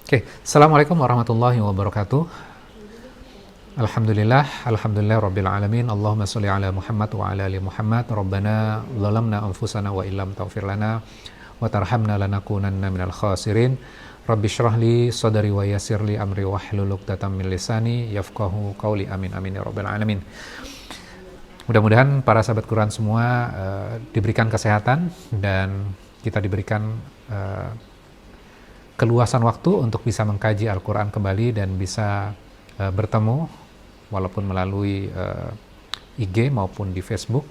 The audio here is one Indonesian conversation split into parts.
Oke, Assalamualaikum warahmatullahi wabarakatuh. Alhamdulillah rabbil alamin. Allahumma sholli ala Muhammad wa ala ali Muhammad. Rabbana zalamna anfusana wa illam taghfir lana wa tarhamna lanakunanna minal khasirin. Rabbi shrah li sadri wa yassir li amri wahlul 'uqdatam min lisani yafqahu qawli. Amin amin ya rabbal alamin. Mudah-mudahan para sahabat Quran semua diberikan kesehatan dan kita diberikan keluasan waktu untuk bisa mengkaji Al-Quran kembali dan bisa bertemu walaupun melalui IG maupun di Facebook.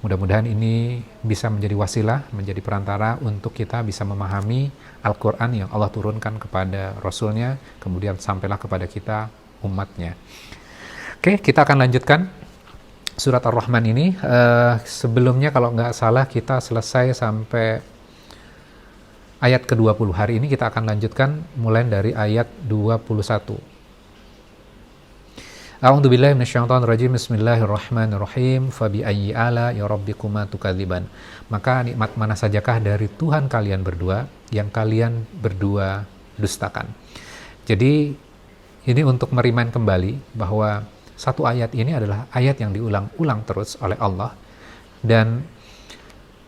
Mudah-mudahan ini bisa menjadi wasilah, menjadi perantara untuk kita bisa memahami Al-Quran yang Allah turunkan kepada Rasulnya, kemudian sampailah kepada kita umatnya. Oke, kita akan lanjutkan surat Ar-Rahman ini. Sebelumnya kalau nggak salah kita selesai sampai ayat ke-20. Hari ini kita akan lanjutkan mulai dari ayat 21. A'udzubillahi minasyaitonirrajim. Bismillahirrahmanirrahim. Fabi ayyi ala'i rabbikuma tukadziban. Maka nikmat mana sajakah dari Tuhan kalian berdua yang kalian berdua dustakan. Jadi ini untuk merimain kembali bahwa satu ayat ini adalah ayat yang diulang-ulang terus oleh Allah, dan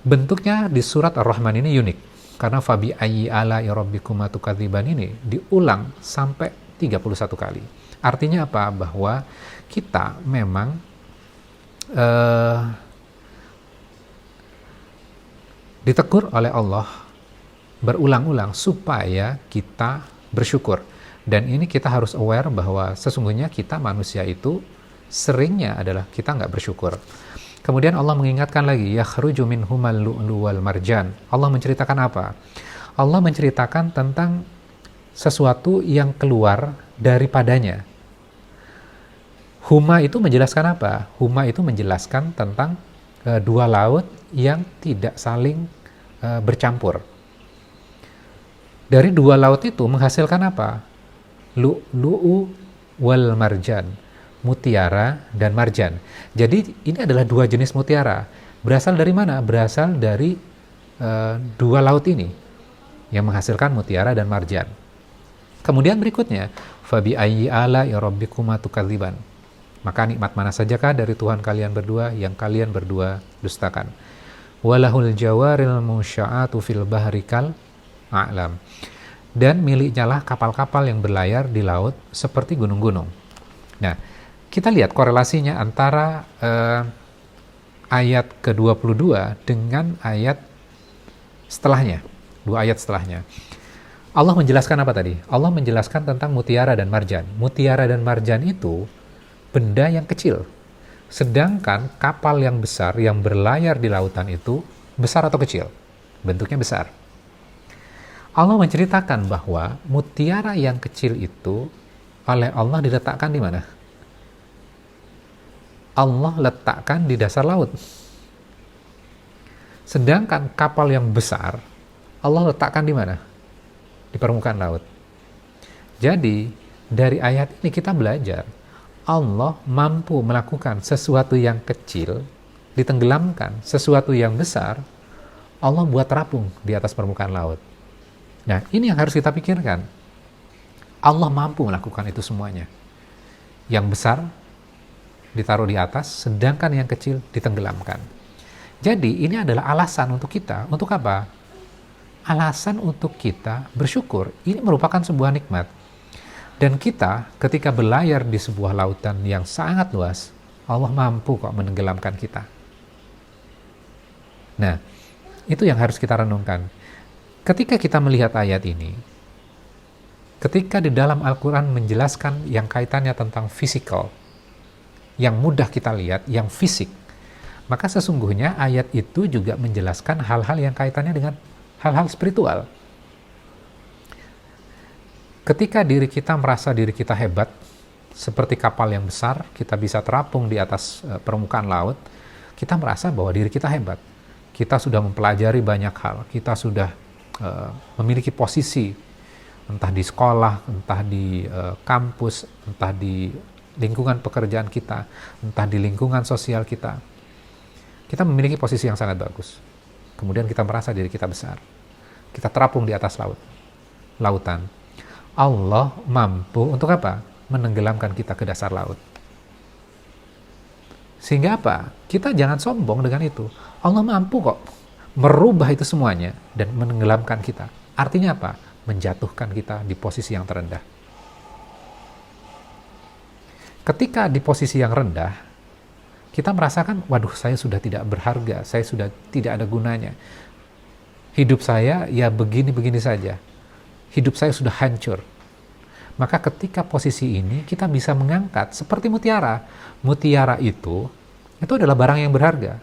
bentuknya di surat Ar-Rahman ini unik. Karena fabi ayyi ala'i rabbikuma tukadziban ini diulang sampai 31 kali. Artinya apa? Bahwa kita memang ditegur oleh Allah berulang-ulang supaya kita bersyukur. Dan ini kita harus aware bahwa sesungguhnya kita manusia itu seringnya adalah kita nggak bersyukur. Kemudian Allah mengingatkan lagi, yakhruju minhumal lu'lu wal marjan. Allah menceritakan apa? Allah menceritakan tentang sesuatu yang keluar daripadanya. Huma itu menjelaskan apa? Huma itu menjelaskan tentang dua laut yang tidak saling bercampur. Dari dua laut itu menghasilkan apa? Lu'lu wal marjan, mutiara dan marjan. Jadi ini adalah dua jenis mutiara. Berasal dari mana? Berasal dari dua laut ini yang menghasilkan mutiara dan marjan. Kemudian berikutnya, fabi ayyi ala'i rabbikuma tukadziban. Maka nikmat mana sajakah dari Tuhan kalian berdua yang kalian berdua dustakan. Walahul jawaril munsya'atu fil bahri kal a'lam. Dan miliknya lah kapal-kapal yang berlayar di laut seperti gunung-gunung. Nah, kita lihat korelasinya antara ayat ke-22 dengan ayat setelahnya, dua ayat setelahnya. Allah menjelaskan apa tadi? Allah menjelaskan tentang mutiara dan marjan. Mutiara dan marjan itu benda yang kecil. Sedangkan kapal yang besar yang berlayar di lautan itu besar atau kecil? Bentuknya besar. Allah menceritakan bahwa mutiara yang kecil itu oleh Allah diletakkan di mana? Allah letakkan di dasar laut. Sedangkan kapal yang besar Allah letakkan di mana? Di permukaan laut. Jadi dari ayat ini kita belajar Allah mampu melakukan sesuatu yang kecil, ditenggelamkan, sesuatu yang besar Allah buat terapung di atas permukaan laut. Nah, ini yang harus kita pikirkan. Allah mampu melakukan itu semuanya. Yang besar ditaruh di atas, sedangkan yang kecil ditenggelamkan. Jadi ini adalah alasan untuk kita. Untuk apa? Alasan untuk kita bersyukur. Ini merupakan sebuah nikmat. Dan kita ketika berlayar di sebuah lautan yang sangat luas, Allah mampu kok menenggelamkan kita. Nah, itu yang harus kita renungkan. Ketika kita melihat ayat ini, ketika di dalam Al-Quran menjelaskan yang kaitannya tentang fisikal, yang mudah kita lihat, yang fisik, maka sesungguhnya ayat itu juga menjelaskan hal-hal yang kaitannya dengan hal-hal spiritual. Ketika diri kita merasa diri kita hebat, seperti kapal yang besar, kita bisa terapung di atas permukaan laut, kita merasa bahwa diri kita hebat. Kita sudah mempelajari banyak hal, kita sudah memiliki posisi, entah di sekolah, entah di kampus, entah di lingkungan pekerjaan kita, entah di lingkungan sosial kita. Kita memiliki posisi yang sangat bagus. Kemudian kita merasa diri kita besar. Kita terapung di atas lautan. Allah mampu untuk apa? Menenggelamkan kita ke dasar laut. Sehingga apa? Kita jangan sombong dengan itu. Allah mampu kok merubah itu semuanya dan menenggelamkan kita. Artinya apa? Menjatuhkan kita di posisi yang terendah. Ketika di posisi yang rendah, kita merasakan, waduh, saya sudah tidak berharga, saya sudah tidak ada gunanya. Hidup saya ya begini-begini saja. Hidup saya sudah hancur. Maka ketika posisi ini kita bisa mengangkat seperti mutiara. Mutiara itu adalah barang yang berharga.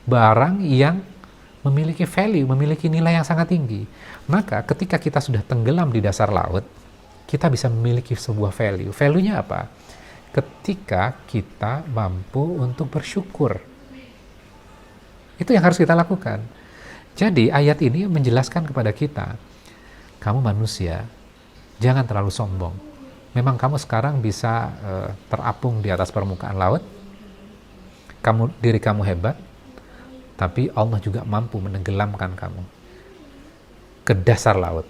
Barang yang memiliki value, memiliki nilai yang sangat tinggi. Maka ketika kita sudah tenggelam di dasar laut, kita bisa memiliki sebuah value. Value-nya apa? Ketika kita mampu untuk bersyukur. Itu yang harus kita lakukan. Jadi ayat ini menjelaskan kepada kita, kamu manusia, jangan terlalu sombong. Memang kamu sekarang bisa terapung di atas permukaan laut, diri kamu hebat, tapi Allah juga mampu menenggelamkan kamu ke dasar laut.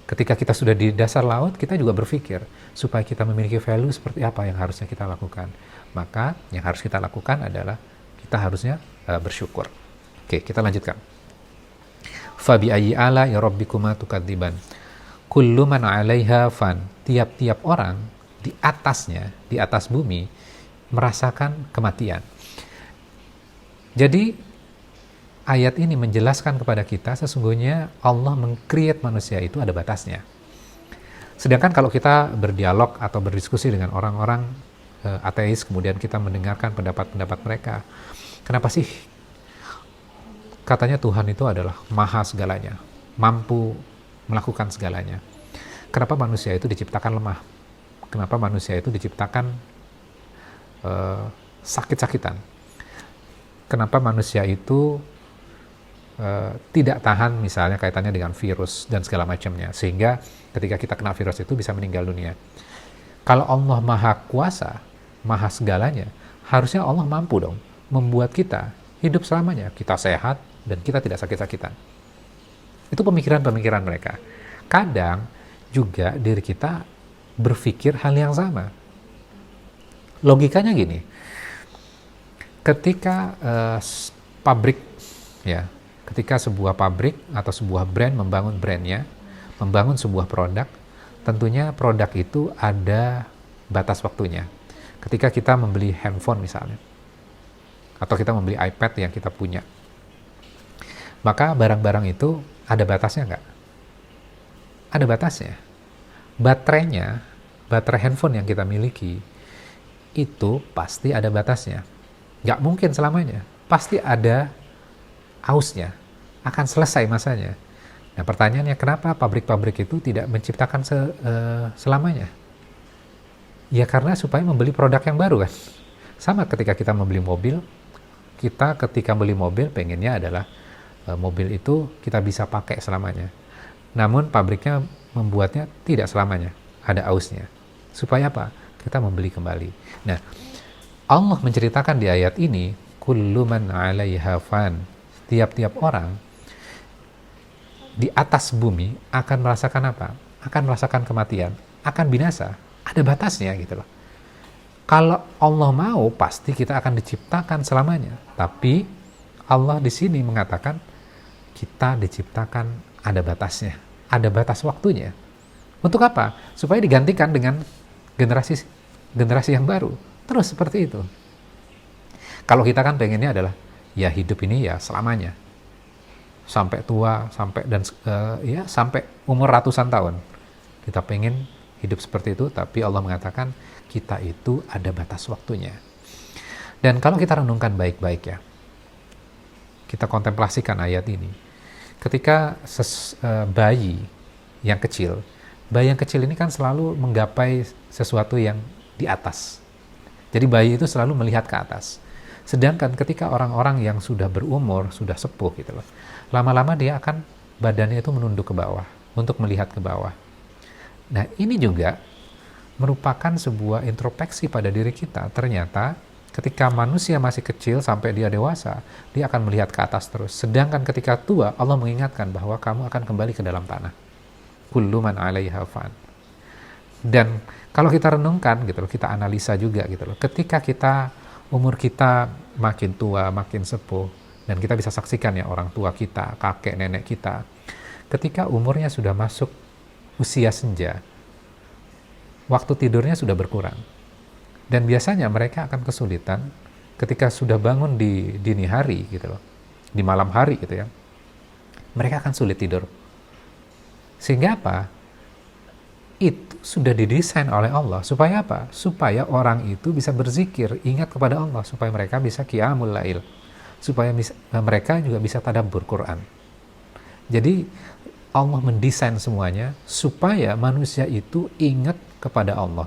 Ketika kita sudah di dasar laut, kita juga berpikir, supaya kita memiliki value seperti apa yang harusnya kita lakukan. Maka yang harus kita lakukan adalah, kita harusnya bersyukur. Oke, kita lanjutkan. Fabi ayyi ala'i rabbikuma tukadziban. Kullu man 'alaiha fan. Tiap-tiap orang di atasnya, di atas bumi, merasakan kematian. Jadi ayat ini menjelaskan kepada kita sesungguhnya Allah meng-create manusia itu ada batasnya. Sedangkan kalau kita berdialog atau berdiskusi dengan orang-orang ateis, kemudian kita mendengarkan pendapat-pendapat mereka, kenapa sih katanya Tuhan itu adalah maha segalanya, mampu melakukan segalanya. Kenapa manusia itu diciptakan lemah? Kenapa manusia itu diciptakan sakit-sakitan? Kenapa manusia itu tidak tahan misalnya kaitannya dengan virus dan segala macamnya, sehingga ketika kita kena virus itu bisa meninggal dunia. Kalau Allah maha kuasa, maha segalanya, harusnya Allah mampu dong membuat kita hidup selamanya, kita sehat dan kita tidak sakit-sakitan. Itu pemikiran-pemikiran mereka. Kadang juga diri kita berpikir hal yang sama. Logikanya gini, ketika pabrik, ya, ketika sebuah pabrik atau sebuah brand membangun brandnya, membangun sebuah produk, tentunya produk itu ada batas waktunya. Ketika kita membeli handphone misalnya, atau kita membeli iPad yang kita punya, maka barang-barang itu ada batasnya nggak? Ada batasnya. Baterai handphone yang kita miliki, itu pasti ada batasnya. Nggak mungkin selamanya. Pasti ada ausnya. Akan selesai masanya. Nah pertanyaannya, kenapa pabrik-pabrik itu tidak menciptakan selamanya? Ya karena supaya membeli produk yang baru kan. Sama ketika kita membeli mobil, kita ketika beli mobil pengennya adalah mobil itu kita bisa pakai selamanya. Namun pabriknya membuatnya tidak selamanya, ada ausnya. Supaya apa? Kita membeli kembali. Nah, Allah menceritakan di ayat ini, kullu man 'alaiha fan. Tiap-tiap orang di atas bumi akan merasakan apa? Akan merasakan kematian, akan binasa. Ada batasnya gitu loh. Kalau Allah mau, pasti kita akan diciptakan selamanya. Tapi Allah di sini mengatakan kita diciptakan ada batasnya, ada batas waktunya. Untuk apa? Supaya digantikan dengan generasi yang baru. Terus seperti itu. Kalau kita kan pengennya adalah ya hidup ini ya selamanya, sampai tua, sampai umur ratusan tahun. Kita pengen hidup seperti itu, tapi Allah mengatakan kita itu ada batas waktunya. Dan kalau kita renungkan baik-baik ya, kita kontemplasikan ayat ini. Ketika bayi yang kecil ini kan selalu menggapai sesuatu yang di atas. Jadi bayi itu selalu melihat ke atas. Sedangkan ketika orang-orang yang sudah berumur, sudah sepuh gitu loh, lama-lama dia akan badannya itu menunduk ke bawah untuk melihat ke bawah. Nah ini juga merupakan sebuah introspeksi pada diri kita. Ternyata ketika manusia masih kecil sampai dia dewasa, dia akan melihat ke atas terus. Sedangkan ketika tua, Allah mengingatkan bahwa kamu akan kembali ke dalam tanah. Kullu man 'alaiha fan. Dan kalau kita renungkan gitu loh, kita analisa juga gitu loh. Ketika umur kita makin tua, makin sepuh, dan kita bisa saksikan ya orang tua kita, kakek nenek kita, ketika umurnya sudah masuk usia senja, waktu tidurnya sudah berkurang. Dan biasanya mereka akan kesulitan ketika sudah bangun di dini hari gitu loh, di malam hari gitu ya. Mereka akan sulit tidur. Sehingga apa? Itu sudah didesain oleh Allah. Supaya apa? Supaya orang itu bisa berzikir, ingat kepada Allah. Supaya mereka bisa qiyamul lail. Supaya mereka juga bisa tadabbur Quran. Jadi Allah mendesain semuanya supaya manusia itu ingat kepada Allah.